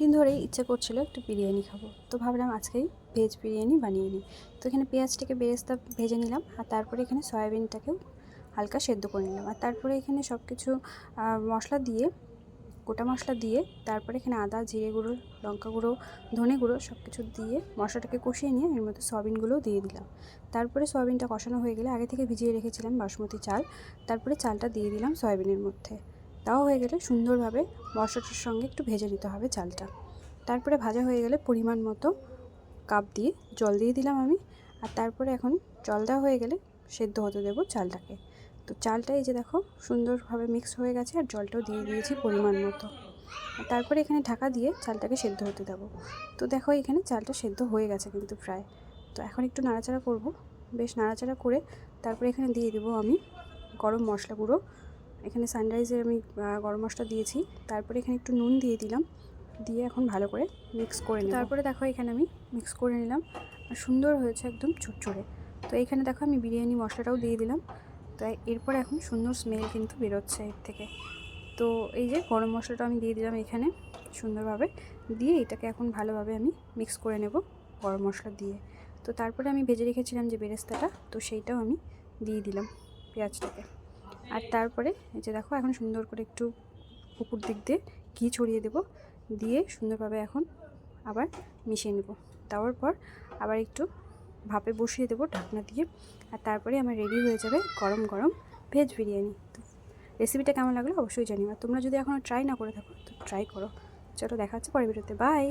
দিন ধরেই ইচ্ছে করছিল একটু বিরিয়ানি খাবো, তো ভাবলাম আজকেই ভেজ বিরিয়ানি বানিয়ে নিই। তো এখানে পেঁয়াজটাকে বেরেস্তা ভেজে নিলাম, আর তারপরে এখানে সয়াবিনটাকেও হালকা সেদ্ধ করে নিলাম, আর তারপরে এখানে সব কিছু মশলা দিয়ে, গোটা মশলা দিয়ে, তারপরে এখানে আদা, জিরে গুঁড়ো, লঙ্কা গুঁড়ো, ধনে গুঁড়ো সব কিছু দিয়ে মশলাটাকে কষিয়ে নিয়ে এর মধ্যে সয়াবিনগুলোও দিয়ে দিলাম। তারপরে সয়াবিনটা কষানো হয়ে গেলে আগে থেকে ভিজিয়ে রেখেছিলাম বাসমতি চাল, তারপরে চালটা দিয়ে দিলাম সয়াবিনের মধ্যে। তাও হয়ে গেলে সুন্দরভাবে মশলাটার সঙ্গে একটু ভেজে নিতে হবে চালটা। তারপরে ভাজা হয়ে গেলে পরিমাণ মতো কাপ দিয়ে জল দিয়ে দিলাম আমি, আর তারপরে এখন জল দেওয়া হয়ে গেলে সেদ্ধ হতে দেবো চালটাকে। তো চালটা এই যে দেখো সুন্দরভাবে মিক্স হয়ে গেছে, আর জলটাও দিয়ে দিয়েছি পরিমাণ মতো। আর তারপরে এখানে ঢাকা দিয়ে চালটাকে সেদ্ধ হতে দেবো। তো দেখো এখানে চালটা সেদ্ধ হয়ে গেছে কিন্তু প্রায়। তো এখন একটু নাড়াচাড়া করব, বেশ নাড়াচাড়া করে তারপরে এখানে দিয়ে দেবো আমি গরম মশলা গুঁড়ো। এখানে সানরাইজের আমি গরম মশলা দিয়েছি। তারপরে এখানে একটু নুন দিয়ে দিলাম, দিয়ে এখন ভালো করে মিক্স করে নেব। তারপরে দেখো এখানে আমি মিক্স করে নিলাম, আর সুন্দর হয়েছে একদম ঝুরঝুরে। তো এখানে দেখো আমি বিরিয়ানি মশলাটাও দিয়ে দিলাম। তাই এরপরে এখন সুন্দর স্মেল কিন্তু বেরোচ্ছে এর থেকে। তো এই যে গরম মশলাটা আমি দিয়ে দিলাম এখানে সুন্দরভাবে, দিয়ে এটাকে এখন ভালোভাবে আমি মিক্স করে নেব গরম মশলা দিয়ে। তো তারপরে আমি ভেজে রেখেছিলাম যে বেরেস্তাটা, তো সেইটাও আমি দিয়ে দিলাম পেঁয়াজটাকে। আর তারপরে এই যে দেখো এখন সুন্দর করে একটু উপর দিক দিয়ে ঘি ছড়িয়ে দেব, দিয়ে সুন্দরভাবে এখন আবার মিশিয়ে নেব। দেওয়ার পর আবার একটু ভাপে বসিয়ে দেবো ঢাকনা দিয়ে, আর তারপরে আমার রেডি হয়ে যাবে গরম গরম ভেজ বিরিয়ানি। তো রেসিপিটা কেমন লাগলো অবশ্যই জানিও, আর তোমরা যদি এখনও ট্রাই না করে থাকো তো ট্রাই করো। চলো দেখা হচ্ছে পরের ভিডিওতে, বাই।